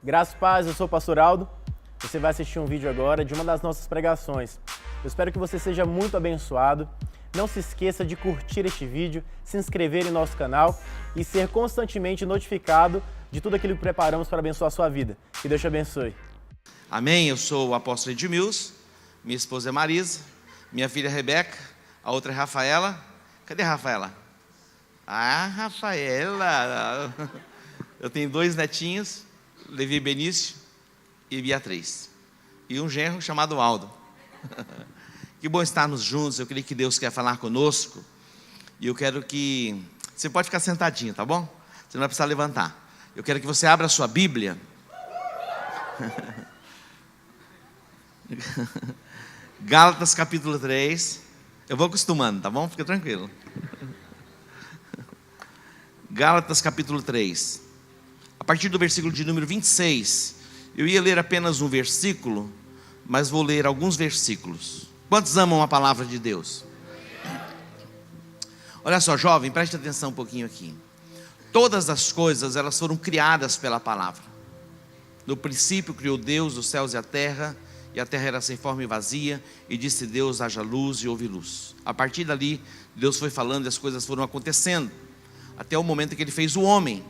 Graças e paz, eu sou o Pastor Aldo. Você vai assistir um vídeo agora de uma das nossas pregações. Eu espero que você seja muito abençoado. Não se esqueça de curtir este vídeo, se inscrever em nosso canal e ser constantemente notificado de tudo aquilo que preparamos para abençoar a sua vida. Que Deus te abençoe. Amém? Eu sou o apóstolo Edmilson, minha esposa é Marisa, minha filha é Rebeca, a outra é Rafaela. Cadê a Rafaela? Ah, Rafaela! Eu tenho 2 netinhos, Levi Benício e Beatriz. E um genro chamado Aldo. Que bom estarmos juntos. Eu creio que Deus quer falar conosco. E eu quero que... Você pode ficar sentadinho, tá bom? Você não vai precisar levantar. Eu quero que você abra a sua Bíblia. Gálatas capítulo 3. Eu vou acostumando, tá bom? Fica tranquilo. Gálatas capítulo 3. A partir do versículo de número 26. Eu ia ler apenas um versículo, mas vou ler alguns versículos. Quantos amam a palavra de Deus? Olha só, jovem, preste atenção um pouquinho aqui. Todas as coisas, elas foram criadas pela palavra. No princípio criou Deus os céus e a terra era sem forma e vazia, e disse Deus: haja luz, e houve luz. A partir dali, Deus foi falando e as coisas foram acontecendo, até o momento em que Ele fez o homem.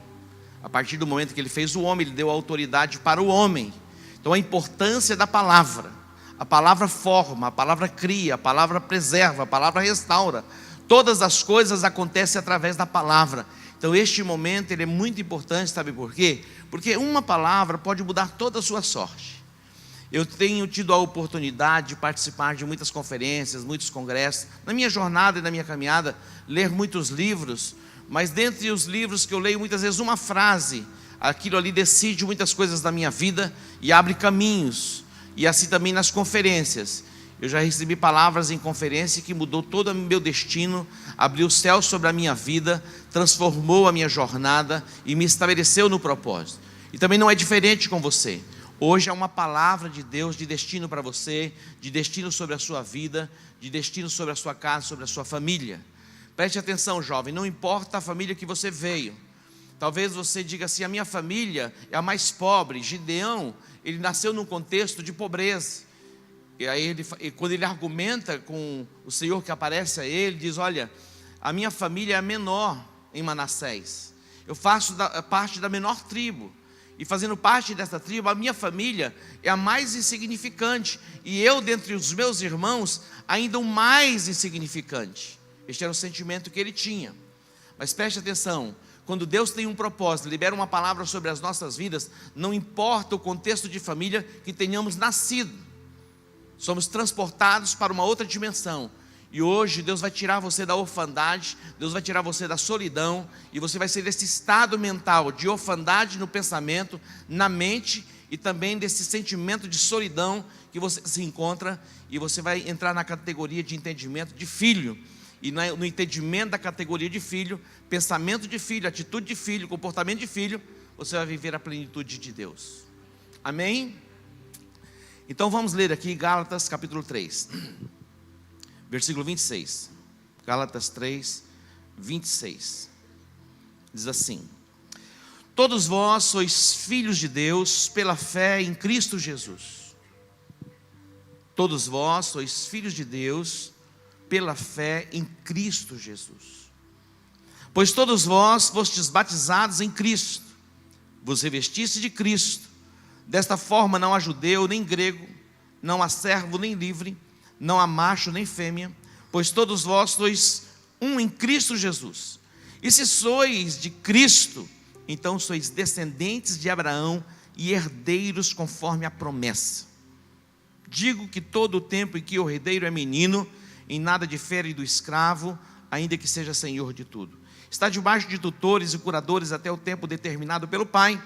A partir do momento que Ele fez o homem, Ele deu autoridade para o homem. Então a importância da palavra. A palavra forma, a palavra cria, a palavra preserva, a palavra restaura. Todas as coisas acontecem através da palavra. Então este momento ele é muito importante, sabe por quê? Porque uma palavra pode mudar toda a sua sorte. Eu tenho tido a oportunidade de participar de muitas conferências, muitos congressos. Na minha jornada e na minha caminhada, ler muitos livros. Mas dentre os livros que eu leio, muitas vezes uma frase, aquilo ali decide muitas coisas da minha vida e abre caminhos. E assim também nas conferências. Eu já recebi palavras em conferência que mudou todo o meu destino, abriu o céu sobre a minha vida, transformou a minha jornada e me estabeleceu no propósito. E também não é diferente com você. Hoje é uma palavra de Deus de destino para você, de destino sobre a sua vida, de destino sobre a sua casa, sobre a sua família. Preste atenção, jovem, não importa a família que você veio. Talvez você diga assim: a minha família é a mais pobre. Gideão, ele nasceu num contexto de pobreza. E aí quando ele argumenta com o Senhor que aparece a ele, diz: olha, a minha família é a menor em Manassés. Eu faço parte da menor tribo. E fazendo parte dessa tribo, a minha família é a mais insignificante. E eu, dentre os meus irmãos, ainda o mais insignificante. Este era o sentimento que ele tinha. Mas preste atenção, quando Deus tem um propósito, libera uma palavra sobre as nossas vidas, não importa o contexto de família que tenhamos nascido, somos transportados para uma outra dimensão. E hoje Deus vai tirar você da orfandade, Deus vai tirar você da solidão, e você vai sair desse estado mental de orfandade no pensamento, na mente, e também desse sentimento de solidão que você se encontra, e você vai entrar na categoria de entendimento de filho. E no entendimento da categoria de filho, pensamento de filho, atitude de filho, comportamento de filho, você vai viver a plenitude de Deus. Amém? Então vamos ler aqui Gálatas capítulo 3, versículo 26. Gálatas 3, 26. Diz assim: todos vós sois filhos de Deus pela fé em Cristo Jesus. Todos vós sois filhos de Deus pela fé em Cristo Jesus. Pois todos vós fostes batizados em Cristo, vos revestiste de Cristo. Desta forma não há judeu nem grego, não há servo nem livre, não há macho nem fêmea, pois todos vós sois um em Cristo Jesus. E se sois de Cristo, então sois descendentes de Abraão e herdeiros conforme a promessa. Digo que todo o tempo em que o herdeiro é menino, em nada difere do escravo, ainda que seja senhor de tudo. Está debaixo de tutores e curadores até o tempo determinado pelo Pai.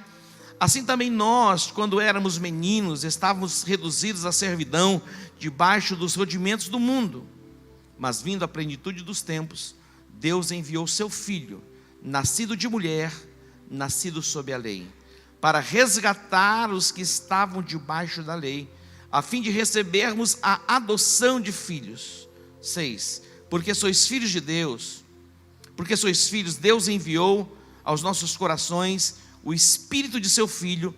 Assim também nós, quando éramos meninos, estávamos reduzidos à servidão, debaixo dos rudimentos do mundo. Mas vindo a plenitude dos tempos, Deus enviou seu Filho, nascido de mulher, nascido sob a lei, para resgatar os que estavam debaixo da lei, a fim de recebermos a adoção de filhos. 6. Porque sois filhos de Deus, porque sois filhos, Deus enviou aos nossos corações o Espírito de seu Filho,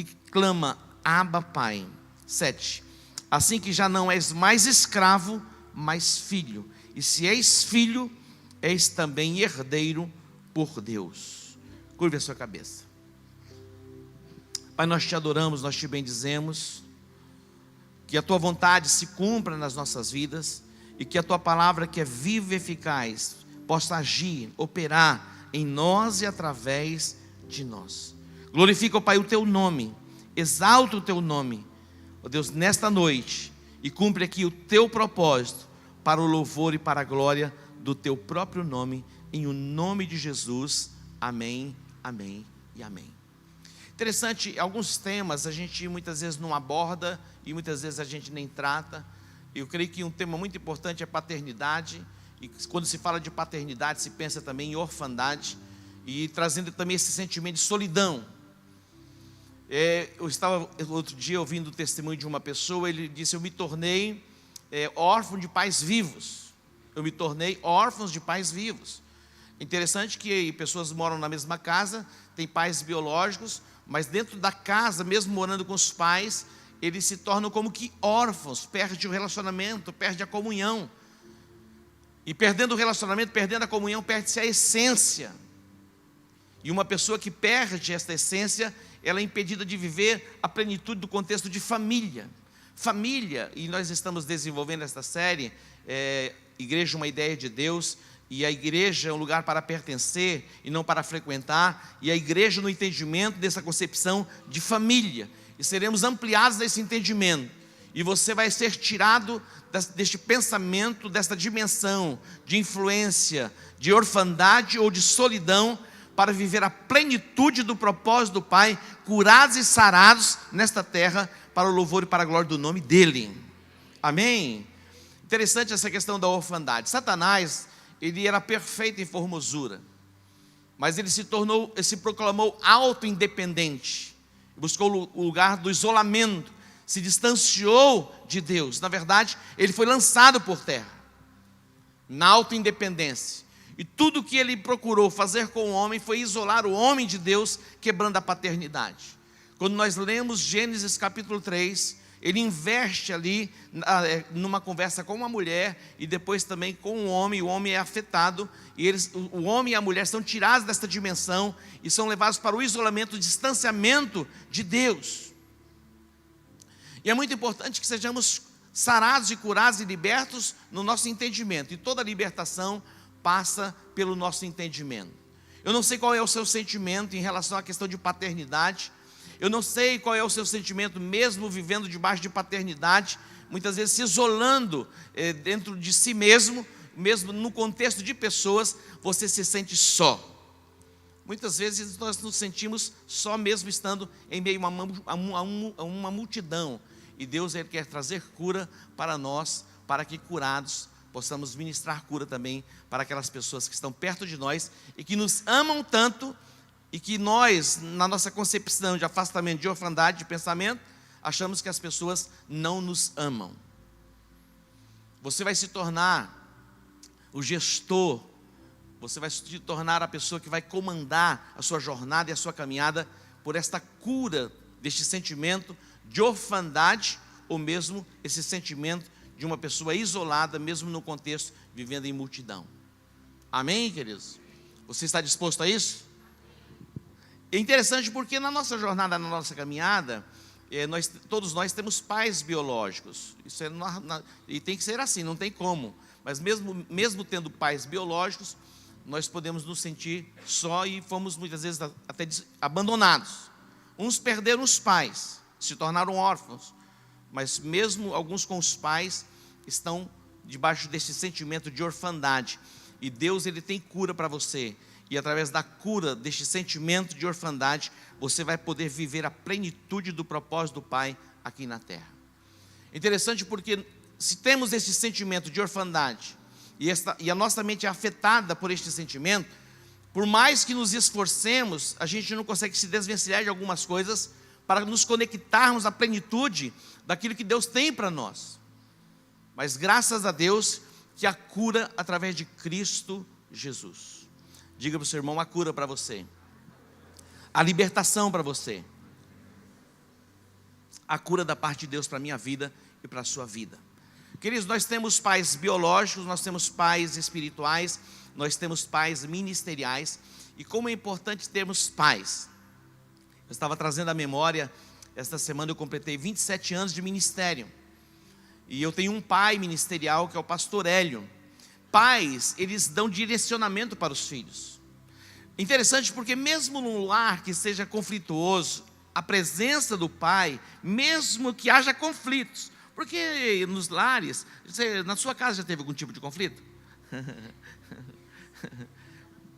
que clama, Abba, Pai. 7. Assim que já não és mais escravo, mas filho. E se és filho, és também herdeiro por Deus. Curve a sua cabeça. Pai, nós te adoramos, nós te bendizemos. Que a tua vontade se cumpra nas nossas vidas. E que a tua palavra, que é viva e eficaz, possa agir, operar em nós e através de nós. Glorifica, ó Pai, o teu nome. Exalta o teu nome, ó Deus, nesta noite. E cumpre aqui o teu propósito, para o louvor e para a glória do teu próprio nome, em o nome de Jesus. Amém, amém e amém. Interessante, alguns temas a gente muitas vezes não aborda e muitas vezes a gente nem trata. Eu creio que um tema muito importante é paternidade. E quando se fala de paternidade, se pensa também em orfandade. E trazendo também esse sentimento de solidão. Eu estava outro dia ouvindo o testemunho de uma pessoa. Ele disse: eu me tornei órfão de pais vivos. Eu me tornei órfão de pais vivos. Interessante que pessoas moram na mesma casa, têm pais biológicos, mas dentro da casa, mesmo morando com os pais, eles se tornam como que órfãos, perde o relacionamento, perde a comunhão. E perdendo o relacionamento, perdendo a comunhão, perde-se a essência. E uma pessoa que perde esta essência, ela é impedida de viver a plenitude do contexto de família. Família, e nós estamos desenvolvendo esta série, Igreja, uma ideia de Deus. E a igreja é um lugar para pertencer e não para frequentar. E a igreja no entendimento dessa concepção de família. E seremos ampliados nesse entendimento. E você vai ser tirado deste pensamento, desta dimensão de influência, de orfandade ou de solidão, para viver a plenitude do propósito do Pai, curados e sarados nesta terra, para o louvor e para a glória do nome dEle. Amém? Interessante essa questão da orfandade. Satanás, ele era perfeito em formosura, mas ele se proclamou auto-independente, buscou o lugar do isolamento, se distanciou de Deus. Na verdade, ele foi lançado por terra, na auto-independência, e tudo que ele procurou fazer com o homem foi isolar o homem de Deus, quebrando a paternidade. Quando nós lemos Gênesis capítulo 3, ele investe ali numa conversa com uma mulher e depois também com o homem é afetado, e o homem e a mulher são tirados desta dimensão e são levados para o isolamento, o distanciamento de Deus. E é muito importante que sejamos sarados e curados e libertos no nosso entendimento, e toda libertação passa pelo nosso entendimento. Eu não sei qual é o seu sentimento em relação à questão de paternidade. Eu não sei qual é o seu sentimento, mesmo vivendo debaixo de paternidade, muitas vezes se isolando dentro de si mesmo no contexto de pessoas, você se sente só. Muitas vezes nós nos sentimos só mesmo estando em meio a uma multidão. E Deus, Ele quer trazer cura para nós, para que curados possamos ministrar cura também para aquelas pessoas que estão perto de nós e que nos amam tanto, e que nós, na nossa concepção de afastamento, de orfandade, de pensamento, achamos que as pessoas não nos amam. Você vai se tornar o gestor, você vai se tornar a pessoa que vai comandar a sua jornada e a sua caminhada por esta cura deste sentimento de orfandade, ou mesmo esse sentimento de uma pessoa isolada, mesmo no contexto, vivendo em multidão. Amém, queridos? Você está disposto a isso? É interessante porque na nossa jornada, na nossa caminhada, todos nós temos pais biológicos. Isso e tem que ser assim, não tem como. Mas mesmo tendo pais biológicos, nós podemos nos sentir só e fomos muitas vezes até abandonados. Uns perderam os pais, se tornaram órfãos, mas mesmo alguns com os pais estão debaixo desse sentimento de orfandade. E Deus, Ele tem cura para você. E através da cura deste sentimento de orfandade, você vai poder viver a plenitude do propósito do Pai aqui na terra. Interessante porque se temos esse sentimento de orfandade e a nossa mente é afetada por este sentimento, por mais que nos esforcemos, a gente não consegue se desvencilhar de algumas coisas para nos conectarmos à plenitude daquilo que Deus tem para nós. Mas graças a Deus que a cura através de Cristo Jesus. Diga para o seu irmão: a cura para você, a libertação para você. a cura da parte de Deus para a minha vida e para a sua vida. Queridos, nós temos pais biológicos, nós temos pais espirituais, nós temos pais ministeriais. E como é importante termos pais. Eu estava trazendo à memória, esta semana eu completei 27 anos de ministério. E eu tenho um pai ministerial que é o pastor Hélio. Pais, eles dão direcionamento para os filhos. Interessante porque mesmo num lar que seja conflituoso, a presença do pai, mesmo que haja conflitos, porque nos lares, na sua casa já teve algum tipo de conflito?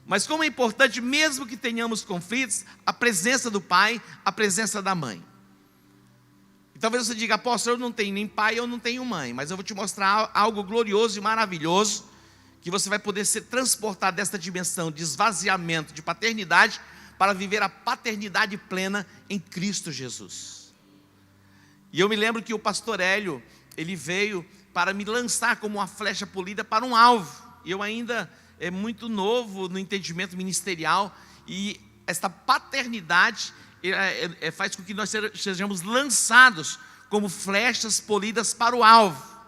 Mas como é importante, mesmo que tenhamos conflitos, a presença do pai, a presença da mãe. E talvez você diga, apóstolo, eu não tenho nem pai, eu não tenho mãe, mas eu vou te mostrar algo glorioso e maravilhoso, que você vai poder ser transportado desta dimensão de esvaziamento, de paternidade, para viver a paternidade plena em Cristo Jesus. E eu me lembro que o pastor Hélio, ele veio para me lançar como uma flecha polida para um alvo. E eu ainda muito novo no entendimento ministerial, e esta paternidade faz com que nós sejamos lançados como flechas polidas para o alvo.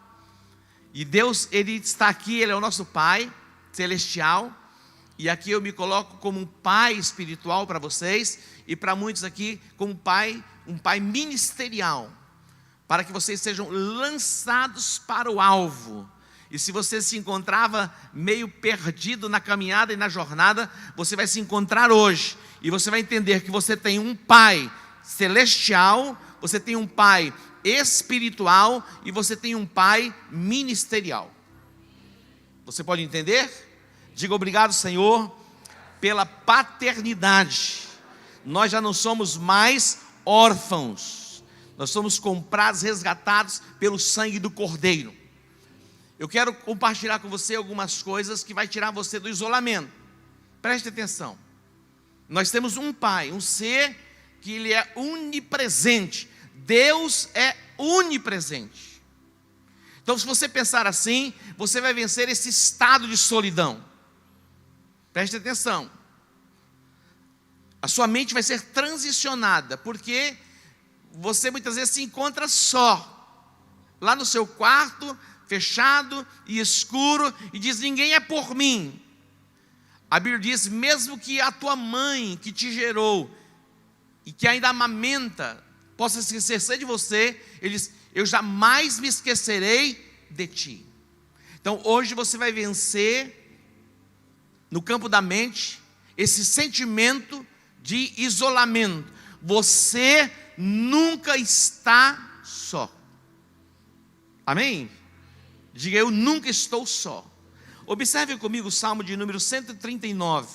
E Deus, Ele está aqui, Ele é o nosso Pai celestial, e aqui eu me coloco como um pai espiritual para vocês, e para muitos aqui como um pai ministerial, para que vocês sejam lançados para o alvo. E se você se encontrava meio perdido na caminhada e na jornada, você vai se encontrar hoje, e você vai entender que você tem um pai celestial, você tem um pai espiritual, e você tem um pai ministerial. Você pode entender? Diga obrigado, Senhor, pela paternidade. Nós já não somos mais órfãos, nós somos comprados, resgatados pelo sangue do Cordeiro. Eu quero compartilhar com você algumas coisas que vai tirar você do isolamento. Preste atenção. Nós temos um Pai, um ser que Ele é onipresente. Deus é onipresente. Então, se você pensar assim, você vai vencer esse estado de solidão. Preste atenção. A sua mente vai ser transicionada, porque você muitas vezes se encontra só, lá no seu quarto, fechado e escuro, e diz, ninguém é por mim. A Bíblia diz, mesmo que a tua mãe que te gerou, e que ainda amamenta, possa se esquecer de você, ele diz, eu jamais me esquecerei de ti. Então hoje você vai vencer, no campo da mente, esse sentimento de isolamento. Você nunca está só. Amém? Diga, eu nunca estou só. Observe comigo o Salmo de número 139.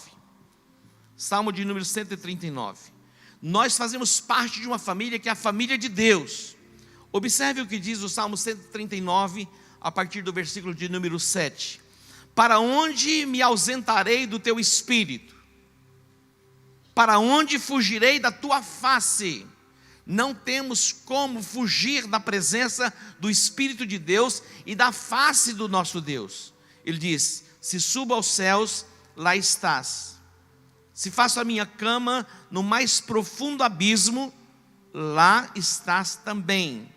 Salmo de número 139. Nós fazemos parte de uma família que é a família de Deus. Observe o que diz o Salmo 139, a partir do versículo de número 7. Para onde me ausentarei do teu espírito? Para onde fugirei da tua face? Não temos como fugir da presença do Espírito de Deus e da face do nosso Deus. Ele diz, se subo aos céus, lá estás. Se faço a minha cama no mais profundo abismo, lá estás também.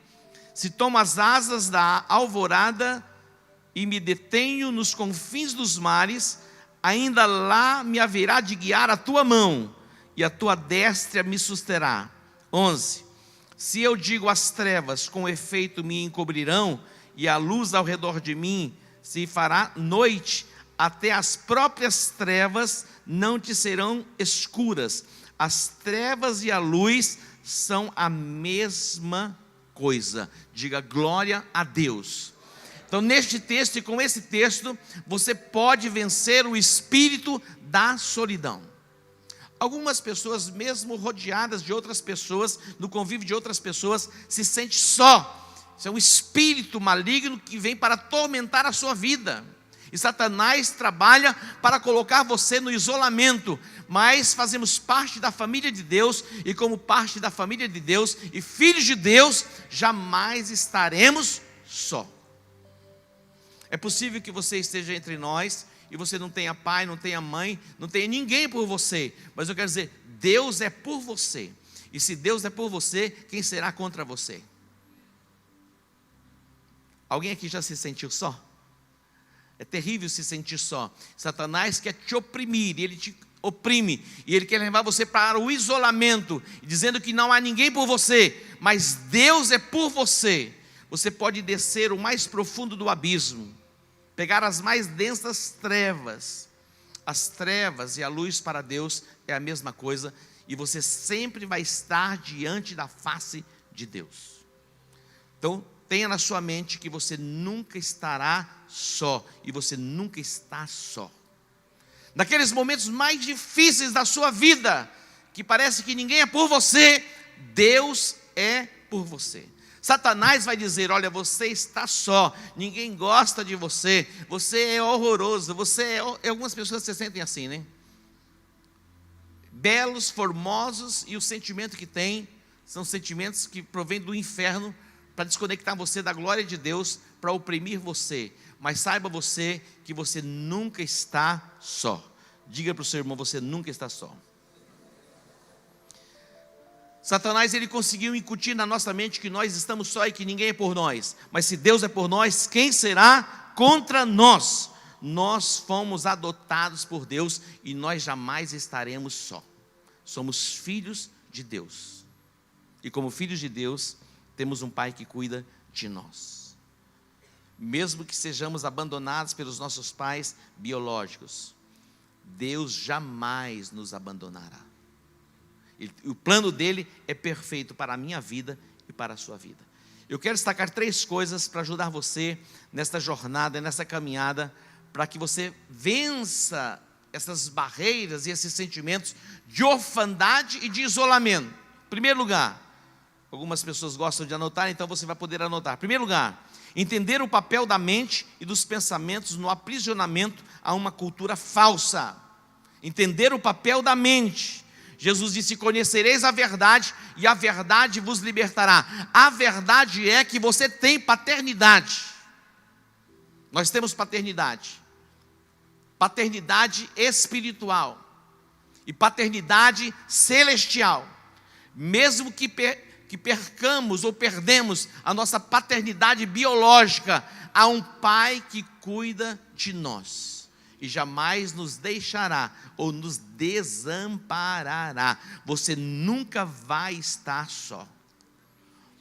Se tomo as asas da alvorada e me detenho nos confins dos mares, ainda lá me haverá de guiar a tua mão, e a tua destra me susterá. 11. Se eu digo às trevas, com efeito me encobrirão, e a luz ao redor de mim se fará noite, até as próprias trevas não te serão escuras. As trevas e a luz são a mesma coisa. Diga glória a Deus. Então, neste texto e com esse texto, você pode vencer o espírito da solidão. Algumas pessoas, mesmo rodeadas de outras pessoas, no convívio de outras pessoas, se sente só. Isso é um espírito maligno que vem para atormentar a sua vida. E Satanás trabalha para colocar você no isolamento. Mas fazemos parte da família de Deus, e como parte da família de Deus e filhos de Deus, jamais estaremos só. É possível que você esteja entre nós e você não tenha pai, não tenha mãe, não tenha ninguém por você, mas eu quero dizer, Deus é por você. E se Deus é por você, quem será contra você? Alguém aqui já se sentiu só? É terrível se sentir só. Satanás quer te oprimir, ele te oprime, e ele quer levar você para o isolamento, dizendo que não há ninguém por você, mas Deus é por você. Você pode descer o mais profundo do abismo, pegar as mais densas trevas. As trevas e a luz para Deus é a mesma coisa, e você sempre vai estar diante da face de Deus. Então, tenha na sua mente que você nunca estará só, e você nunca está só. Naqueles momentos mais difíceis da sua vida, que parece que ninguém é por você, Deus é por você. Satanás vai dizer: olha, você está só, ninguém gosta de você, você é horroroso, algumas pessoas se sentem assim, né? Belos, formosos, e o sentimento que tem, são sentimentos que provêm do inferno, para desconectar você da glória de Deus, para oprimir você. Mas saiba você que você nunca está só. Diga para o seu irmão: você nunca está só. Satanás, ele conseguiu incutir na nossa mente que nós estamos só e que ninguém é por nós. Mas se Deus é por nós, quem será contra nós? Nós fomos adotados por Deus e nós jamais estaremos só. Somos filhos de Deus. E como filhos de Deus, temos um Pai que cuida de nós. Mesmo que sejamos abandonados pelos nossos pais biológicos, Deus jamais nos abandonará. O plano dele é perfeito para a minha vida e para a sua vida. Eu quero destacar 3 coisas para ajudar você nesta jornada, nessa caminhada, para que você vença essas barreiras e esses sentimentos de orfandade e de isolamento. Em primeiro lugar, algumas pessoas gostam de anotar, então você vai poder anotar. Em primeiro lugar, entender o papel da mente e dos pensamentos no aprisionamento a uma cultura falsa. Entender o papel da mente. Jesus disse: conhecereis a verdade e a verdade vos libertará. A verdade é que você tem paternidade. Nós temos paternidade. Paternidade espiritual e paternidade celestial. Mesmo que percamos ou perdemos a nossa paternidade biológica, há um Pai que cuida de nós e jamais nos deixará ou nos desamparará. Você nunca vai estar só.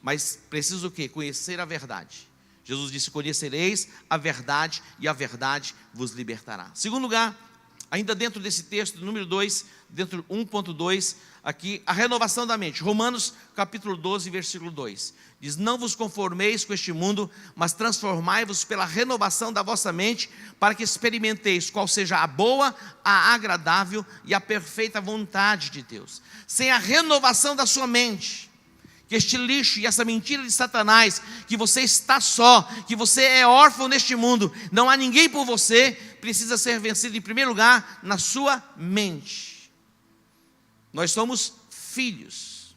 Mas precisa o quê? Conhecer a verdade. Jesus disse: conhecereis a verdade e a verdade vos libertará. Segundo lugar, ainda dentro desse texto, número 2, dentro 1.2, aqui, a renovação da mente. Romanos capítulo 12, versículo 2. Diz: não vos conformeis com este mundo, mas transformai-vos pela renovação da vossa mente, para que experimenteis qual seja a boa, a agradável e a perfeita vontade de Deus. Sem a renovação da sua mente, que este lixo e essa mentira de Satanás, que você está só, que você é órfão neste mundo, não há ninguém por você, precisa ser vencido em primeiro lugar na sua mente. Nós somos filhos,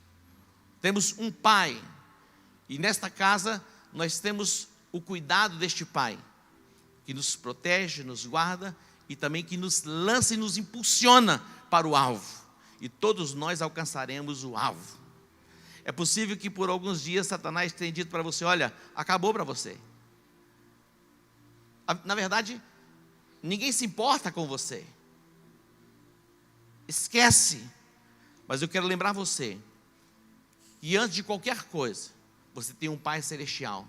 temos um pai, e nesta casa nós temos o cuidado deste pai, que nos protege, nos guarda, e também que nos lança e nos impulsiona para o alvo, e todos nós alcançaremos o alvo. É possível que por alguns dias Satanás tenha dito para você: olha, acabou para você. Na verdade, ninguém se importa com você. Esquece. Mas eu quero lembrar você que antes de qualquer coisa, você tem um Pai celestial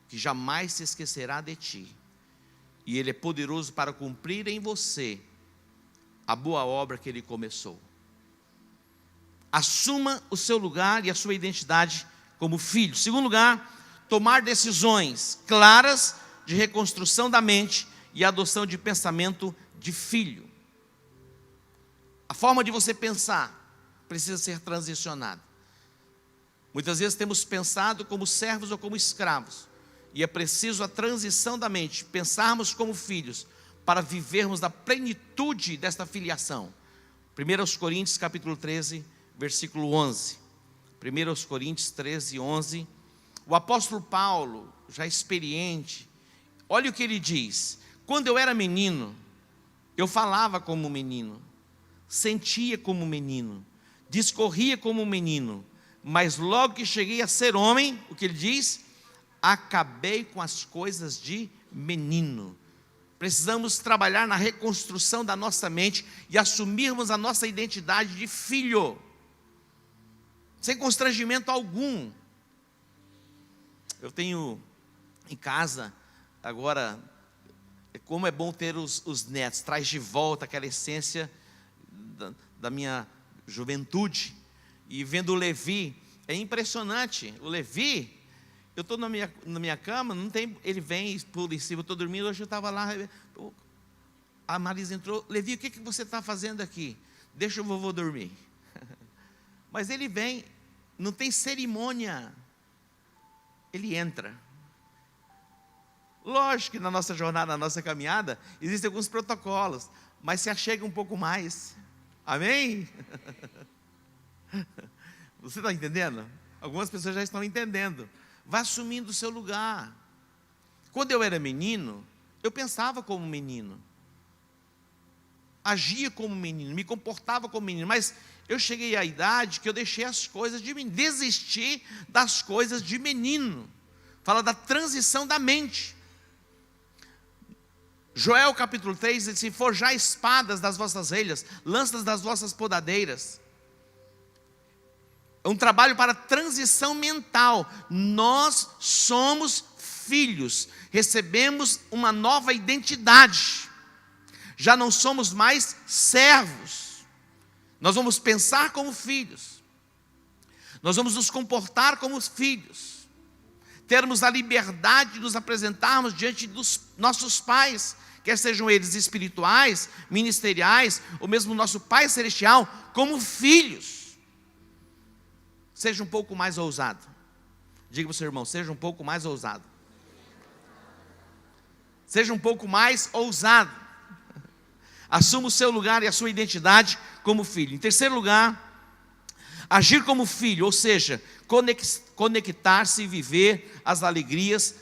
que jamais se esquecerá de ti. E Ele é poderoso para cumprir em você a boa obra que Ele começou. Assuma o seu lugar e a sua identidade como filho. Segundo lugar, tomar decisões claras de reconstrução da mente e adoção de pensamento de filho. A forma de você pensar precisa ser transicionada. Muitas vezes temos pensado como servos ou como escravos, e é preciso a transição da mente, pensarmos como filhos, para vivermos da plenitude desta filiação. 1 Coríntios capítulo 13, versículo 11. 1 Coríntios 13, 11. O apóstolo Paulo, já experiente, olha o que ele diz: quando eu era menino, eu falava como menino, sentia como menino, discorria como um menino, mas logo que cheguei a ser homem, o que ele diz? Acabei com as coisas de menino. Precisamos trabalhar na reconstrução da nossa mente e assumirmos a nossa identidade de filho, sem constrangimento algum. Eu tenho em casa, agora, como é bom ter os netos, traz de volta aquela essência da minha juventude. E vendo o Levi, é impressionante. O Levi, eu estou na minha cama, não tem, ele vem e pula em cima, eu estou dormindo, hoje eu estava lá, a Marisa entrou, Levi, o que você está fazendo aqui? Deixa o vovô dormir. Mas ele vem, não tem cerimônia, ele entra. Lógico que na nossa jornada, na nossa caminhada, existem alguns protocolos, mas se achega um pouco mais. Amém? Você está entendendo? Algumas pessoas já estão entendendo. Vá assumindo o seu lugar. Quando eu era menino, eu pensava como menino, agia como menino, me comportava como menino, mas eu cheguei à idade que eu deixei as coisas de menino, desisti das coisas de menino. Fala da transição da mente. Joel capítulo 3 diz assim: forjai espadas das vossas relhas, lanças das vossas podadeiras. É um trabalho para transição mental. Nós somos filhos, recebemos uma nova identidade. Já não somos mais servos. Nós vamos pensar como filhos. Nós vamos nos comportar como filhos. Termos a liberdade de nos apresentarmos diante dos nossos pais, quer sejam eles espirituais, ministeriais, ou mesmo nosso Pai Celestial, como filhos. Seja um pouco mais ousado. Diga para o seu irmão, seja um pouco mais ousado. Seja um pouco mais ousado. Assuma o seu lugar e a sua identidade como filho. Em terceiro lugar, agir como filho, ou seja, conectar-se e viver as alegrias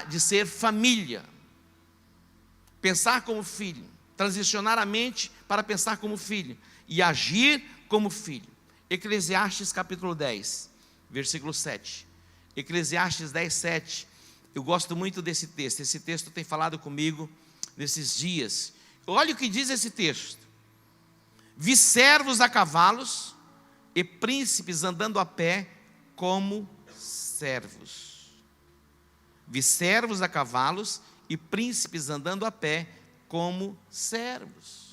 de ser família. Pensar como filho, transicionar a mente para pensar como filho e agir como filho. Eclesiastes capítulo 10, versículo 7. Eclesiastes 10, 7. Eu gosto muito desse texto. Esse texto tem falado comigo nesses dias. Olha o que diz esse texto: vi servos a cavalos e príncipes andando a pé como servos. Vi servos a cavalos e príncipes andando a pé como servos.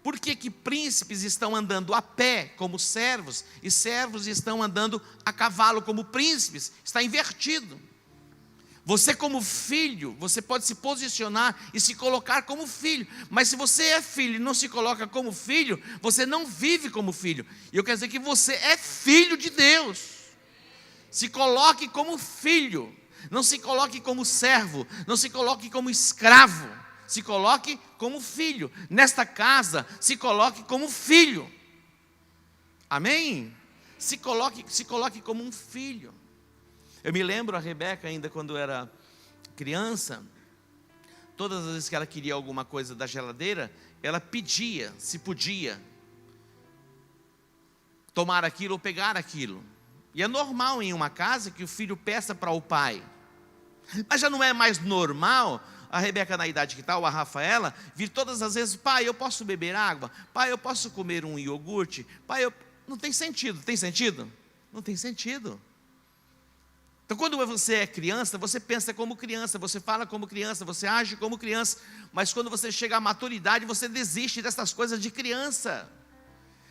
Por que que príncipes estão andando a pé como servos e servos estão andando a cavalo como príncipes? Está invertido. Você como filho, você pode se posicionar e se colocar como filho. Mas se você é filho e não se coloca como filho, você não vive como filho. E eu quero dizer que você é filho de Deus. Se coloque como filho. Não se coloque como servo. Não se coloque como escravo. Se coloque como filho. Nesta casa, se coloque como filho. Amém? Se coloque como um filho. Eu me lembro a Rebeca ainda quando era criança, todas as vezes que ela queria alguma coisa da geladeira, ela pedia se podia tomar aquilo ou pegar aquilo. E é normal em uma casa que o filho peça para o pai. Mas já não é mais normal a Rebeca, na idade que está, ou a Rafaela, vir todas as vezes: pai, eu posso beber água? Pai, eu posso comer um iogurte? Pai, não tem sentido. Tem sentido? Não tem sentido. Então quando você é criança, você pensa como criança, você fala como criança, você age como criança. Mas quando você chega à maturidade, você desiste dessas coisas de criança.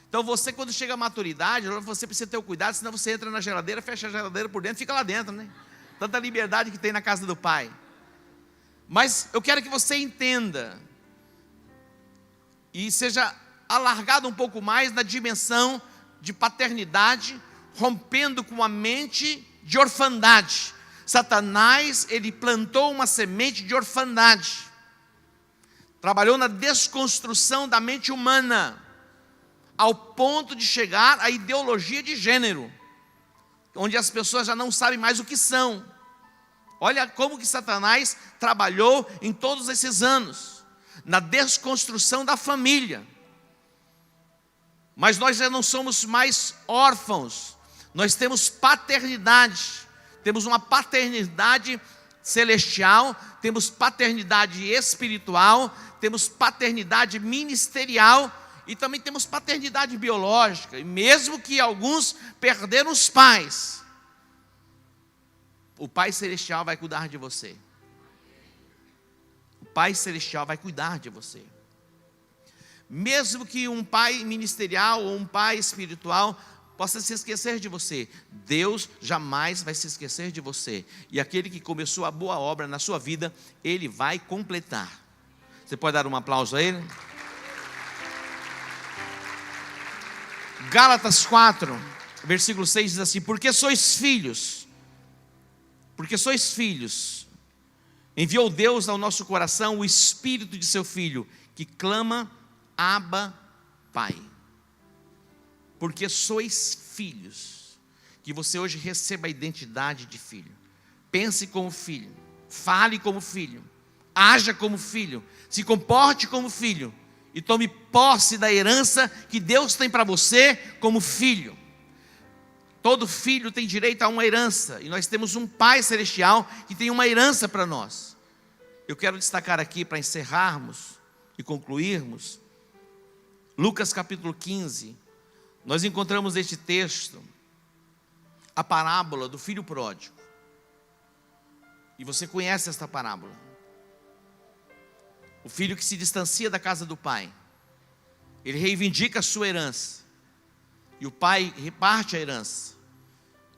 Então você, quando chega à maturidade, você precisa ter o cuidado, senão você entra na geladeira, fecha a geladeira por dentro e fica lá dentro, né? Tanta liberdade que tem na casa do pai. Mas eu quero que você entenda e seja alargado um pouco mais na dimensão de paternidade, rompendo com a mente de orfandade. Satanás, ele plantou uma semente de orfandade, trabalhou na desconstrução da mente humana, ao ponto de chegar à ideologia de gênero, onde as pessoas já não sabem mais o que são. Olha como que Satanás trabalhou em todos esses anos, na desconstrução da família. Mas nós já não somos mais órfãos, nós temos paternidade, temos uma paternidade celestial, temos paternidade espiritual, temos paternidade ministerial e também temos paternidade biológica. E mesmo que alguns perderam os pais, o Pai Celestial vai cuidar de você. O Pai Celestial vai cuidar de você. Mesmo que um pai ministerial ou um pai espiritual possa se esquecer de você, Deus jamais vai se esquecer de você. E aquele que começou a boa obra na sua vida, Ele vai completar. Você pode dar um aplauso a Ele? Gálatas 4, versículo 6 diz assim: porque sois filhos, enviou Deus ao nosso coração o Espírito de seu Filho, que clama, Abba, Pai. Porque sois filhos, que você hoje receba a identidade de filho. Pense como filho, fale como filho, haja como filho, se comporte como filho e tome posse da herança que Deus tem para você como filho. Todo filho tem direito a uma herança, e nós temos um Pai Celestial que tem uma herança para nós. Eu quero destacar aqui, para encerrarmos e concluirmos, Lucas capítulo 15, nós encontramos neste texto a parábola do filho pródigo. E você conhece esta parábola. O filho que se distancia da casa do pai, ele reivindica a sua herança, e o pai reparte a herança,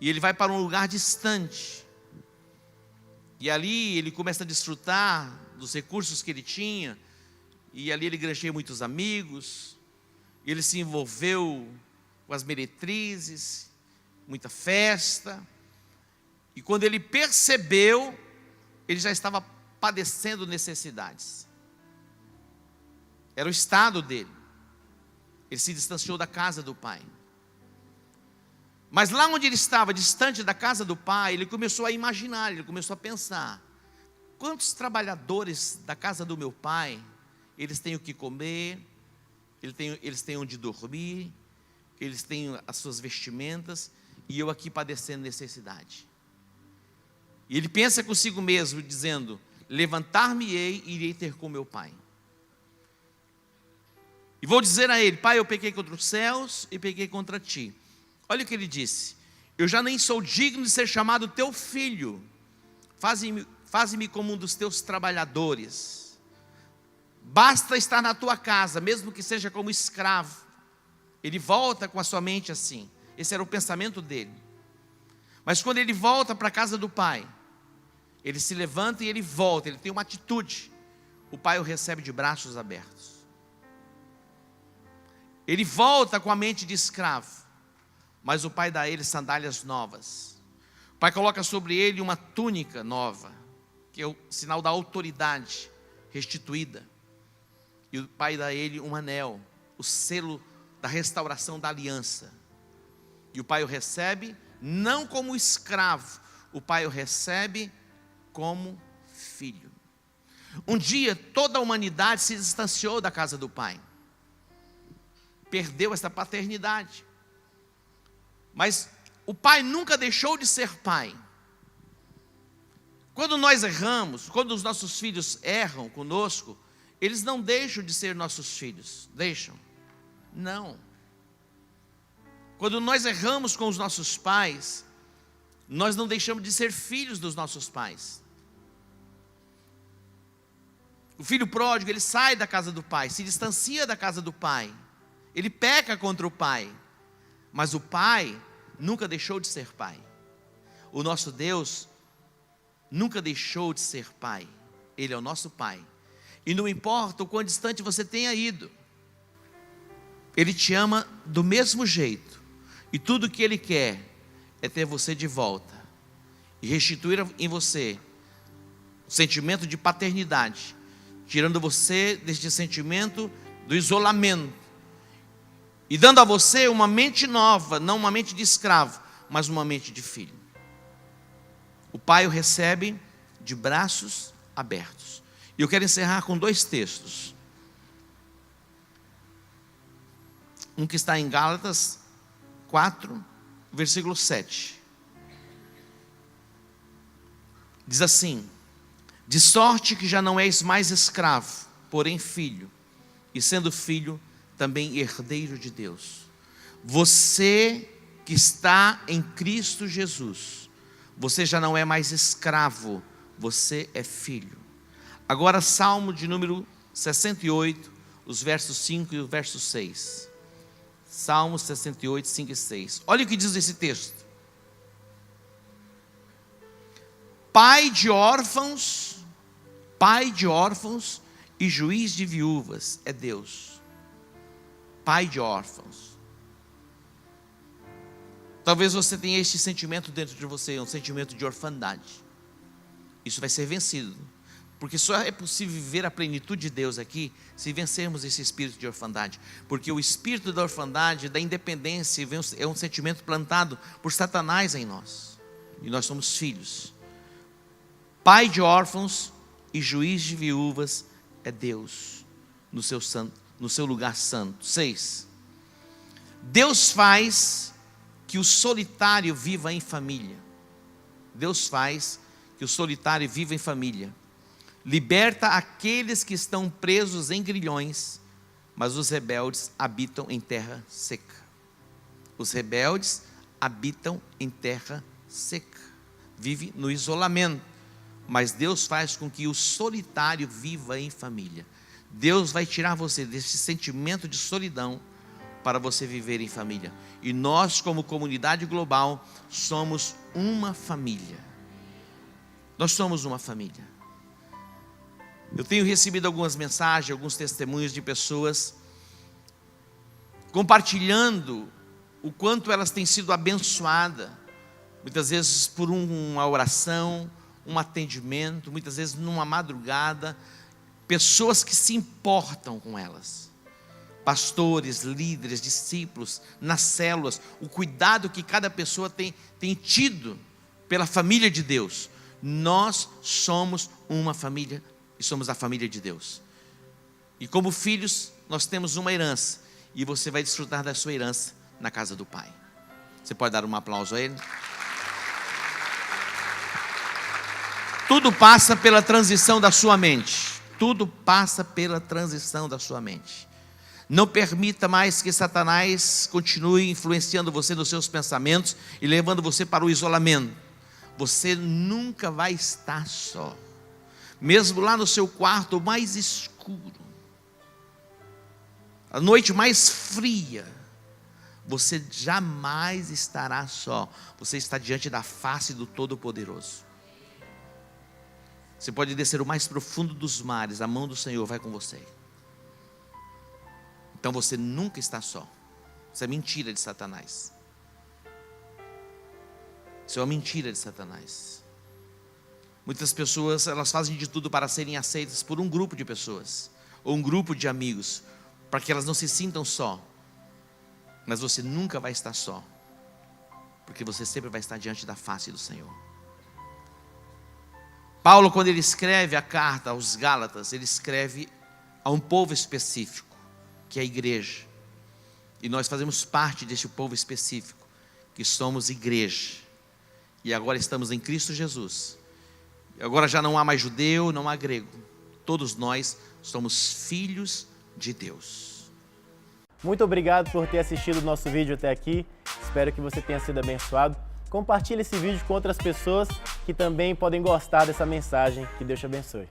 e ele vai para um lugar distante, e ali ele começa a desfrutar dos recursos que ele tinha, e ali ele granjeia muitos amigos, ele se envolveu com as meretrizes, muita festa, e quando ele percebeu, ele já estava padecendo necessidades. Era o estado dele. Ele se distanciou da casa do pai. Mas lá onde ele estava, distante da casa do pai, ele começou a imaginar, ele começou a pensar: quantos trabalhadores da casa do meu pai, eles têm o que comer, eles têm onde dormir, eles têm as suas vestimentas, e eu aqui padecendo necessidade. E ele pensa consigo mesmo, dizendo: levantar-me-ei e irei ter com meu pai. E vou dizer a ele: pai, eu pequei contra os céus e pequei contra ti. Olha o que ele disse: eu já nem sou digno de ser chamado teu filho, faze-me como um dos teus trabalhadores. Basta estar na tua casa, mesmo que seja como escravo. Ele volta com a sua mente assim. Esse era o pensamento dele. Mas quando ele volta para a casa do pai, ele se levanta e ele volta, ele tem uma atitude. O pai o recebe de braços abertos. Ele volta com a mente de escravo, mas o pai dá a ele sandálias novas. O pai coloca sobre ele uma túnica nova, que é o sinal da autoridade restituída. E o pai dá a ele um anel, o selo da restauração da aliança. E o pai o recebe não como escravo, o pai o recebe como filho. Um dia toda a humanidade se distanciou da casa do pai, perdeu essa paternidade. Mas o pai nunca deixou de ser pai. Quando nós erramos, quando os nossos filhos erram conosco, eles não deixam de ser nossos filhos. Deixam? Não. Quando nós erramos com os nossos pais, nós não deixamos de ser filhos dos nossos pais. O filho pródigo, ele sai da casa do pai, se distancia da casa do pai, ele peca contra o pai, mas o pai nunca deixou de ser pai. O nosso Deus nunca deixou de ser pai. Ele é o nosso pai. E não importa o quão distante você tenha ido, Ele te ama do mesmo jeito. E tudo que Ele quer é ter você de volta e restituir em você o sentimento de paternidade, tirando você deste sentimento do isolamento e dando a você uma mente nova, não uma mente de escravo, mas uma mente de filho. O pai o recebe de braços abertos. E eu quero encerrar com 2 textos. um que está em Gálatas 4, versículo 7. Diz assim: de sorte que já não és mais escravo, porém filho, e sendo filho, também herdeiro de Deus. Você que está em Cristo Jesus, você já não é mais escravo, você é filho. Agora, Salmo de número 68, os versos 5 e o verso 6. Salmo 68, 5 e 6. Olha o que diz esse texto. Pai de órfãos e juiz de viúvas é Deus. Pai de órfãos. Talvez você tenha este sentimento dentro de você, um sentimento de orfandade. Isso vai ser vencido, porque só é possível viver a plenitude de Deus aqui se vencermos esse espírito de orfandade. Porque o espírito da orfandade, da independência, é um sentimento plantado por Satanás em nós. E nós somos filhos. Pai de órfãos e juiz de viúvas é Deus, no seu lugar santo. 6. Deus faz que o solitário viva em família. Deus faz que o solitário viva em família. Liberta aqueles que estão presos em grilhões, mas os rebeldes habitam em terra seca. Os rebeldes habitam em terra seca. Vive no isolamento. Mas Deus faz com que o solitário viva em família. Deus vai tirar você desse sentimento de solidão para você viver em família. E nós, como comunidade global, somos uma família. Nós somos uma família. Eu tenho recebido algumas mensagens, alguns testemunhos de pessoas compartilhando o quanto elas têm sido abençoadas, muitas vezes por uma oração, um atendimento, muitas vezes numa madrugada, pessoas que se importam com elas, pastores, líderes, discípulos, nas células, o cuidado que cada pessoa tem tido pela família de Deus. Nós somos uma família e somos a família de Deus. E como filhos, nós temos uma herança, e você vai desfrutar da sua herança na casa do Pai. Você pode dar um aplauso a Ele? Tudo passa pela transição da sua mente. Tudo passa pela transição da sua mente. Não permita mais que Satanás continue influenciando você nos seus pensamentos e levando você para o isolamento. Você nunca vai estar só. Mesmo lá no seu quarto mais escuro, a noite mais fria, você jamais estará só. Você está diante da face do Todo-Poderoso. Você pode descer o mais profundo dos mares, a mão do Senhor vai com você. Então você nunca está só. Isso é mentira de Satanás. Isso é uma mentira de Satanás. Muitas pessoas, elas fazem de tudo para serem aceitas por um grupo de pessoas, ou um grupo de amigos, para que elas não se sintam só. Mas você nunca vai estar só, porque você sempre vai estar diante da face do Senhor. Paulo, quando ele escreve a carta aos Gálatas, ele escreve a um povo específico, que é a igreja. E nós fazemos parte deste povo específico, que somos igreja. E agora estamos em Cristo Jesus. E agora já não há mais judeu, não há grego. Todos nós somos filhos de Deus. Muito obrigado por ter assistido o nosso vídeo até aqui. Espero que você tenha sido abençoado. Compartilhe esse vídeo com outras pessoas que também podem gostar dessa mensagem. Que Deus te abençoe.